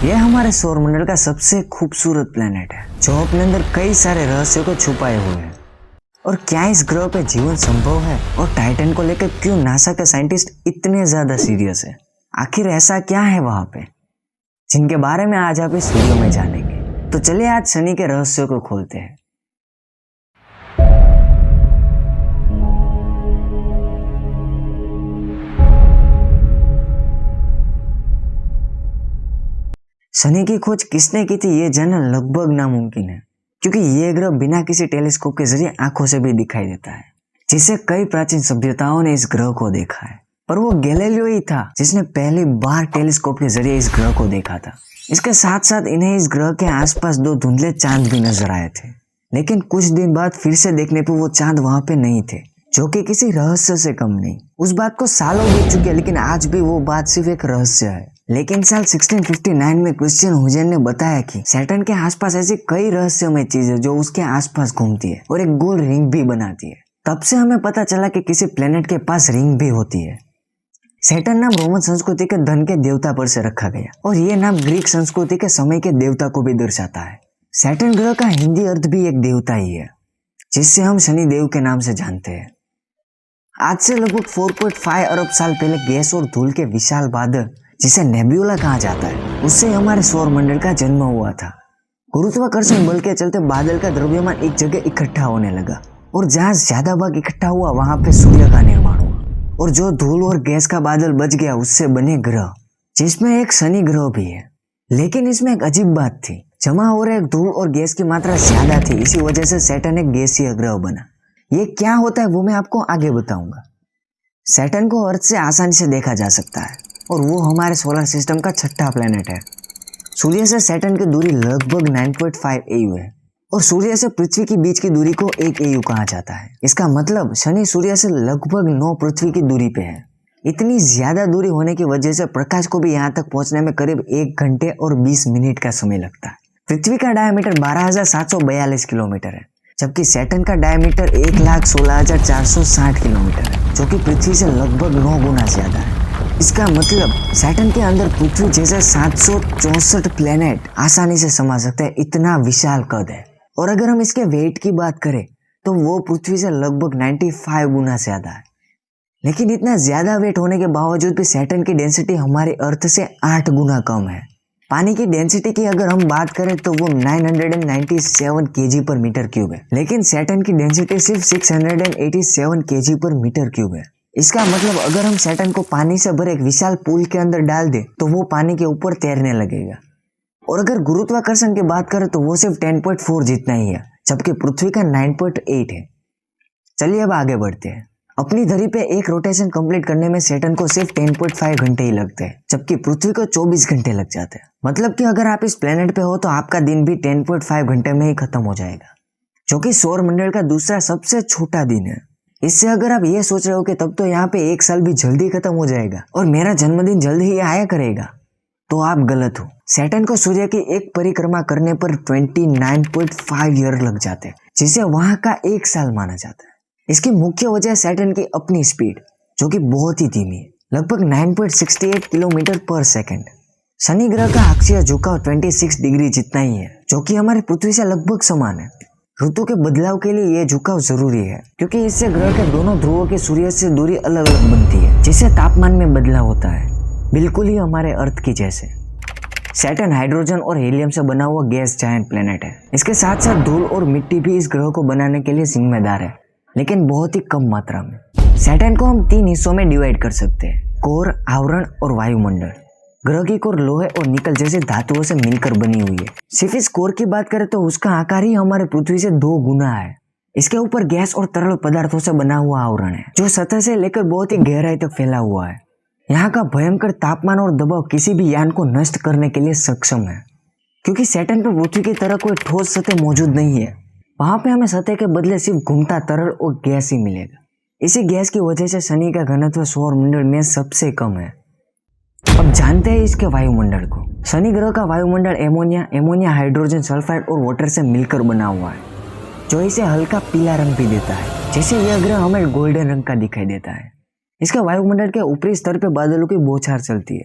यह हमारे सौरमंडल का सबसे खूबसूरत प्लेनेट है जो अपने अंदर कई सारे रहस्यों को छुपाए हुए हैं। और क्या इस ग्रह पे जीवन संभव है? और टाइटन को लेकर क्यों नासा के साइंटिस्ट इतने ज्यादा सीरियस है? आखिर ऐसा क्या है वहां पे जिनके बारे में आज आप इस वीडियो में जानेंगे। तो चलिए आज शनि के रहस्यों को खोलते हैं। शनि की खोज किसने की थी ये जानना लगभग नामुमकिन है, क्योंकि ये ग्रह बिना किसी टेलीस्कोप के जरिए आंखों से भी दिखाई देता है, जिससे कई प्राचीन सभ्यताओं ने इस ग्रह को देखा है। पर वो गैलीलियो ही था जिसने पहली बार टेलीस्कोप के जरिए इस ग्रह को देखा था। इसके साथ साथ इन्हें इस ग्रह के आसपास दो धुंधले चांद भी नजर आए थे, लेकिन कुछ दिन बाद फिर से देखने पर वो चांद वहां पे नहीं थे, जो कि किसी रहस्य से कम नहीं। उस बात को सालों बीत चुके हैं, लेकिन आज भी वो बात सिर्फ एक रहस्य है। लेकिन साल 1659 में क्रिश्चियन हुजेन ने बताया कि सैटर्न के आसपास ऐसी कई रहस्यमय चीजें जो उसके आसपास घूमती है और एक गोल रिंग भी बनाती है। तब से हमें पता चला कि किसी प्लेनेट के पास रिंग भी होती है। सैटर्न नाम रोमन संस्कृति के धन के देवता पर से रखा गया और ये नाम ग्रीक संस्कृति के समय के देवता को भी दर्शाता है। सैटर्न ग्रह का हिंदी अर्थ भी एक देवता ही है, जिससे हम शनि देव के नाम से जानते हैं। आज से लगभग 4.5 अरब साल पहले गैस और धूल के विशाल बादल, जिसे नेब्यूला कहा जाता है, उससे हमारे सौरमंडल का जन्म हुआ था। गुरुत्वाकर्षण बल के चलते बादल का द्रव्यमान एक जगह इकट्ठा होने लगा और जहां ज्यादा भाग इकट्ठा हुआ वहां पे सूर्य का निर्माण हुआ, और जो धूल और गैस का बादल बच गया उससे बने ग्रह, जिसमें एक शनि ग्रह भी है। लेकिन इसमें एक अजीब बात थी, जमा हो रहे धूल और गैस की मात्रा ज्यादा थी, इसी वजह से सैटर्न एक गैसीय ग्रह बना। ये क्या होता है वो मैं आपको आगे बताऊंगा। सैटर्न को अर्थ से आसानी से देखा जा सकता है और वो हमारे सोलर सिस्टम का छठा प्लेनेट है। सूर्य से सैटर्न की दूरी लगभग 9.5 AU है और सूर्य से पृथ्वी के बीच की दूरी को 1 AU कहा जाता है। इसका मतलब शनि सूर्य से लगभग 9 पृथ्वी की दूरी पे है। इतनी ज्यादा दूरी होने की वजह से प्रकाश को भी यहाँ तक पहुंचने में करीब 1 घंटे और 20 मिनट का समय लगता है। पृथ्वी का डायमीटर 12,742 किलोमीटर है, जबकि सैटर्न का डायमीटर 1,16,460 किलोमीटर है, जो कि पृथ्वी से लगभग 9 गुना ज्यादा है। इसका मतलब सैटर्न के अंदर पृथ्वी जैसे 764 प्लेनेट आसानी से समा सकते हैं, इतना विशाल कद है। और अगर हम इसके वेट की बात करें तो वो पृथ्वी से लगभग 95 गुना ज्यादा है। लेकिन इतना ज्यादा वेट होने के बावजूद भी सैटर्न की डेंसिटी हमारे अर्थ से 8 गुना कम है। पानी की डेंसिटी की अगर हम बात करें तो वो 997 kg पर मीटर क्यूब है, लेकिन सैटर्न की डेंसिटी सिर्फ 687 kg पर मीटर क्यूब है। इसका मतलब अगर हम सैटर्न को पानी से भरे एक विशाल पूल के अंदर डाल दे तो वो पानी के ऊपर तैरने लगेगा। और अगर गुरुत्वाकर्षण की बात करें तो वो सिर्फ 10.4 जितना ही है, जबकि पृथ्वी का 9.8 है। चलिए अब आगे बढ़ते हैं। अपनी धरी पे एक रोटेशन कंप्लीट करने में सैटर्न को सिर्फ 10.5 घंटे ही लगते हैं, जबकि पृथ्वी को 24 घंटे लग जाते हैं। मतलब कि अगर आप इस प्लेनेट पे हो तो आपका दिन भी 10.5 घंटे में ही खत्म हो जाएगा, जो कि सौरमंडल का दूसरा सबसे छोटा दिन है। इससे अगर आप ये सोच रहे हो कि तब तो यहाँ पे 1 साल भी जल्दी खत्म हो जाएगा और मेरा जन्मदिन जल्दी ही आया करेगा, तो आप गलत हो। सैटर्न को सूर्य की एक परिक्रमा करने पर 29.5 ईयर लग जाते हैं, जिसे वहां का 1 साल माना जाता है। इसकी मुख्य वजह सैटर्न की अपनी स्पीड, जो कि बहुत ही धीमी है, लगभग 9.68 किलोमीटर पर सेकेंड। शनि ग्रह का अक्षीय झुकाव 26 डिग्री जितना ही है, जो कि हमारी पृथ्वी से लगभग समान है। ऋतु के बदलाव के लिए यह झुकाव जरूरी है, क्योंकि इससे ग्रह के दोनों ध्रुवों की सूर्य से दूरी अलग अलग बनती है, जिससे तापमान में बदलाव होता है, बिल्कुल ही हमारे अर्थ की जैसे। सैटर्न हाइड्रोजन और हीलियम से बना हुआ गैस जायंट प्लेनेट है। इसके साथ साथ धूल और मिट्टी भी इस ग्रह को बनाने के लिए जिम्मेदार है, लेकिन बहुत ही कम मात्रा में। सैटर्न को हम 3 हिस्सों में डिवाइड कर सकते हैं, कोर, आवरण और वायुमंडल। ग्रह की कोर लोहे और निकल जैसे धातुओं से मिलकर बनी हुई है। सिर्फ इस कोर की बात करें तो उसका आकार ही हमारे पृथ्वी से 2 गुना है। इसके ऊपर गैस और तरल पदार्थों से बना हुआ आवरण है, जो सतह से लेकर बहुत ही गहराई तक फैला हुआ है। यहाँ का भयंकर तापमान और दबाव किसी भी यान को नष्ट करने के लिए सक्षम है, क्योंकि सैटर्न पर पृथ्वी की तरह कोई ठोस सतह मौजूद नहीं है। वहां पे हमें सतह के बदले सिर्फ घूमता तरल और गैस ही मिलेगा। इसी गैस की वजह से शनि का घनत्व सौरमंडल में सबसे कम है। अब जानते हैं इसके वायुमंडल को। शनि ग्रह का वायुमंडल एमोनिया, हाइड्रोजन सल्फाइड और वाटर से मिलकर बना हुआ है, जो इसे हल्का पीला रंग भी देता है, जैसे यह ग्रह हमें गोल्डन रंग का दिखाई देता है। इसके वायुमंडल के ऊपरी स्तर पर बादलों की बौछार चलती है,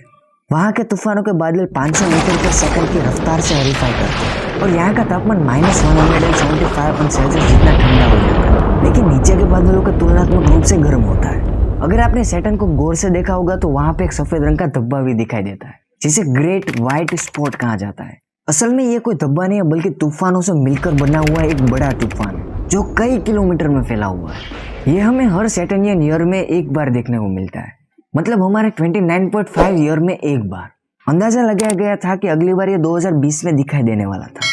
वहाँ के तूफानों के बादल 500 मीटर पर सेकंड की रफ्तार से हरीफाई करते हैं और यहाँ का तापमान -175 जितना ठंडा हो जाता है, लेकिन नीचे के बादलों का तुलनात्मक रूप से गर्म होता है। अगर आपने सैटर्न को गौर से देखा होगा तो वहाँ पे एक सफेद रंग का धब्बा भी दिखाई देता है, जिसे ग्रेट व्हाइट स्पॉट कहा जाता है। असल में ये कोई धब्बा नहीं है, बल्कि तूफानों से मिलकर बना हुआ एक बड़ा तूफान है जो कई किलोमीटर में फैला हुआ है। ये हमें हर सैटर्नियन ईयर में एक बार देखने को मिलता है, मतलब हमारे 29.5 ईयर में एक बार। अंदाजा लगाया गया था कि अगली बार ये 2020 में दिखाई देने वाला था।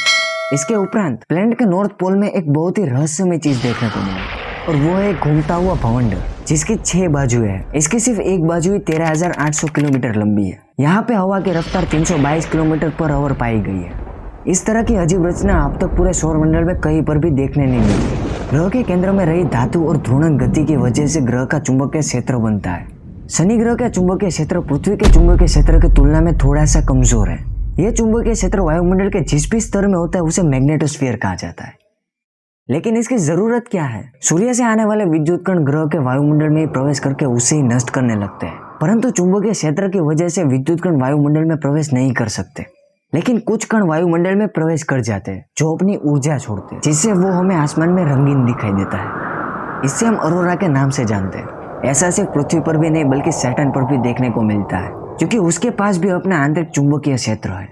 इसके उपरांत प्लैनेट के नॉर्थ पोल में एक बहुत ही रहस्यमय चीज देखने को मिली, और वो है घूमता हुआ भवंडर, जिसकी 6 बाजू है। इसकी सिर्फ एक बाजू ही 13,800 किलोमीटर लंबी है। यहाँ पे हवा की रफ्तार 322 किलोमीटर पर आवर पाई गई है। इस तरह की अजीब रचना अब तक पूरे सौरमंडल में कहीं पर भी देखने नहीं मिली। ग्रह के केंद्र में रही धातु और ध्रुवण गति की वजह से ग्रह का चुंबकीय क्षेत्र बनता है। शनि ग्रह का चुंबकीय क्षेत्र पृथ्वी के चुंबकीय क्षेत्र की तुलना में थोड़ा सा कमजोर है। यह चुंबकीय क्षेत्र वायुमंडल के जिस भी स्तर में होता है उसे मैग्नेटोस्फीयर कहा जाता है। लेकिन इसकी जरूरत क्या है? सूर्य से आने वाले विद्युत कण ग्रह के वायुमंडल में प्रवेश करके उसे ही नष्ट करने लगते हैं, परंतु चुंबकीय क्षेत्र की वजह से विद्युत कण वायुमंडल में प्रवेश नहीं कर सकते। लेकिन कुछ कण वायुमंडल में प्रवेश कर जाते हैं जो अपनी ऊर्जा छोड़ते हैं, जिससे वो हमें आसमान में रंगीन दिखाई देता है। इससे हम अरोरा के नाम से जानते हैं। ऐसा सिर्फ पृथ्वी पर भी नहीं बल्कि सैटर्न पर भी देखने को मिलता है, क्योंकि उसके पास भी अपना आंतरिक चुंबकीय क्षेत्र है।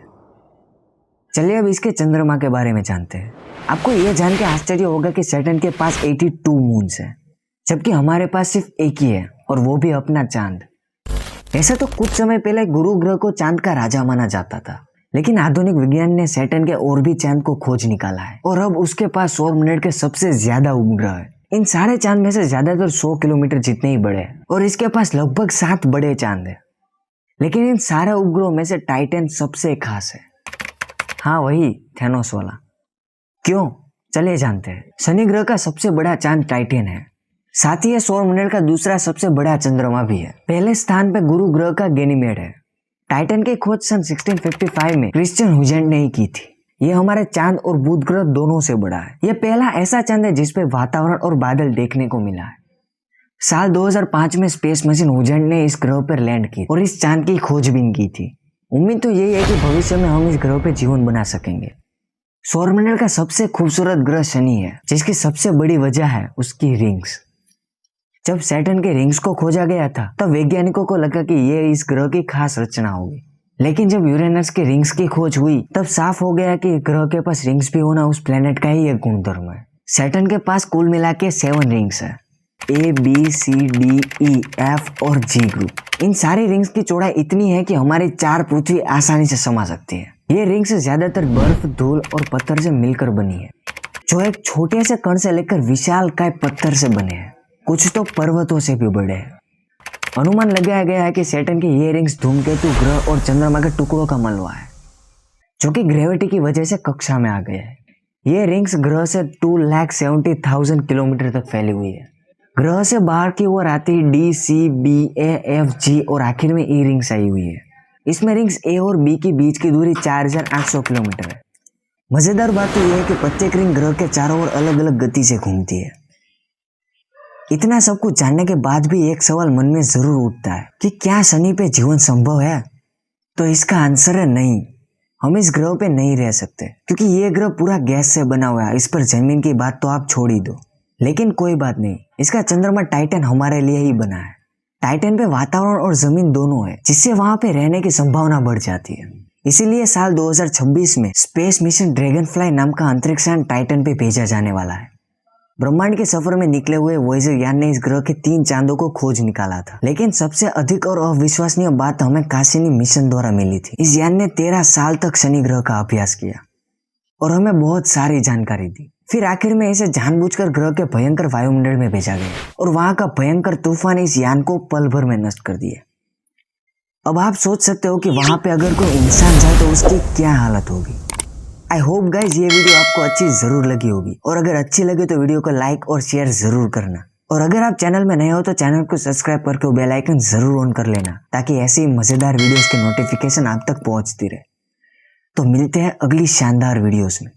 चलिए अब इसके चंद्रमा के बारे में जानते हैं। आपको यह जान के आश्चर्य होगा कि सैटर्न के पास 82 मून्स है, जबकि हमारे पास सिर्फ एक ही है, और वो भी अपना चांद। ऐसा तो कुछ समय पहले गुरु ग्रह को चांद का राजा माना जाता था, लेकिन आधुनिक विज्ञान ने सैटर्न के और भी चांद को खोज निकाला है, और अब उसके पास सौरमंडल के सबसे ज्यादा उपग्रह है। इन सारे चांद में से ज्यादातर 100 किलोमीटर जितने ही बड़े हैं, और इसके पास लगभग 7 बड़े चांद है। लेकिन इन सारे उपग्रहों में से टाइटन सबसे खास है। हाँ, वही थैनोस वाला। क्यों? चलिए जानते हैं। शनि ग्रह का सबसे बड़ा चांद टाइटन है, साथ ही यह सौरमंडल का दूसरा सबसे बड़ा चंद्रमा भी है। पहले स्थान पे गुरु ग्रह का गैनीमेड है। टाइटन की खोज सन 1655 में क्रिश्चियन हुजेंट ने ही की थी। यह हमारे चांद और बुध ग्रह दोनों से बड़ा है। यह पहला ऐसा चांद है जिसपे वातावरण और बादल देखने को मिला है। साल 2005 में स्पेस मशीन हुजेंट ने इस ग्रह पर लैंड की और इस चांद की खोजबीन की थी। उम्मीद तो यही है कि भविष्य में हम इस ग्रह पे जीवन बना सकेंगे। सौरमंडल का सबसे खूबसूरत ग्रह शनि है, जिसकी सबसे बड़ी वजह है उसकी रिंग्स। जब सैटर्न के रिंग्स को खोजा गया था तब वैज्ञानिकों को लगा कि ये इस ग्रह की खास रचना होगी, लेकिन जब यूरेनस के रिंग्स की खोज हुई तब साफ हो गया कि ग्रह के पास रिंग्स भी होना उस प्लेनेट का ही एक गुणधर्म है। सैटर्न के पास कुल मिला के 7 रिंग्स है, A, B, C, D, E, F और G ग्रुप। इन सारी रिंग्स की चौड़ाई इतनी है कि हमारी 4 पृथ्वी आसानी से समा सकती है। ये रिंग्स ज्यादातर बर्फ, धूल और पत्थर से मिलकर बनी है, जो एक छोटे से कण से लेकर विशालकाय पत्थर से बने हैं। कुछ तो पर्वतों से भी बड़े हैं। अनुमान लगाया गया है कि सैटर्न की ये रिंग्स धूमकेतु ग्रह और चंद्रमा के टुकड़ों का मलबा है, जो कि ग्रेविटी की वजह से कक्षा में आ गए हैं। ये रिंग्स ग्रह से 2,70,000 किलोमीटर तक फैली हुई है। ग्रह से बाहर की ओर आती डी, सी, बी, ए, एफ, जी और आखिर में ई रिंग्स आई हुई है। इसमें रिंग्स ए और बी के बीच की दूरी 4,800 किलोमीटर है। मजेदार बात तो यह है कि प्रत्येक रिंग ग्रह के चारों ओर अलग अलग गति से घूमती है। इतना सब कुछ जानने के बाद भी एक सवाल मन में जरूर उठता है कि क्या शनि पे जीवन संभव है? तो इसका आंसर है नहीं। हम इस ग्रह पे नहीं रह सकते, क्योंकि ये ग्रह पूरा गैस से बना हुआ है। इस पर जमीन की बात तो आप छोड़ ही दो। लेकिन कोई बात नहीं, इसका चंद्रमा टाइटन हमारे लिए ही बना है। टाइटन पे वातावरण और जमीन दोनों है, जिससे वहां पे रहने की संभावना बढ़ जाती है। इसीलिए साल 2026 में स्पेस मिशन ड्रैगनफ्लाई नाम का अंतरिक्ष यान टाइटन पे भेजा जाने वाला है। ब्रह्मांड के सफर में निकले हुए वॉयेजर यान ने इस ग्रह के 3 चांदों को खोज निकाला था, लेकिन सबसे अधिक और अविश्वसनीय बात हमें कासिनी मिशन द्वारा मिली थी। इस यान ने 13 साल तक शनि ग्रह का अभ्यास किया और हमें बहुत सारी जानकारी दी। फिर आखिर में इसे जानबूझकर ग्रह के भयंकर वायुमंडल में भेजा गया और वहां का भयंकर तूफान इस यान को पल भर में नष्ट कर दिया। अब आप सोच सकते हो कि वहां पे अगर कोई इंसान जाए तो उसकी क्या हालत होगी। आई होप गाइज ये वीडियो आपको अच्छी जरूर लगी होगी, और अगर अच्छी लगे तो वीडियो को लाइक और शेयर जरूर करना। और अगर आप चैनल में नए हो तो चैनल को सब्सक्राइब करके बेल आइकन जरूर ऑन कर लेना, ताकि ऐसी ही मजेदार वीडियोस की नोटिफिकेशन आप तक पहुंचती रहे। तो मिलते हैं अगली शानदार वीडियोस में।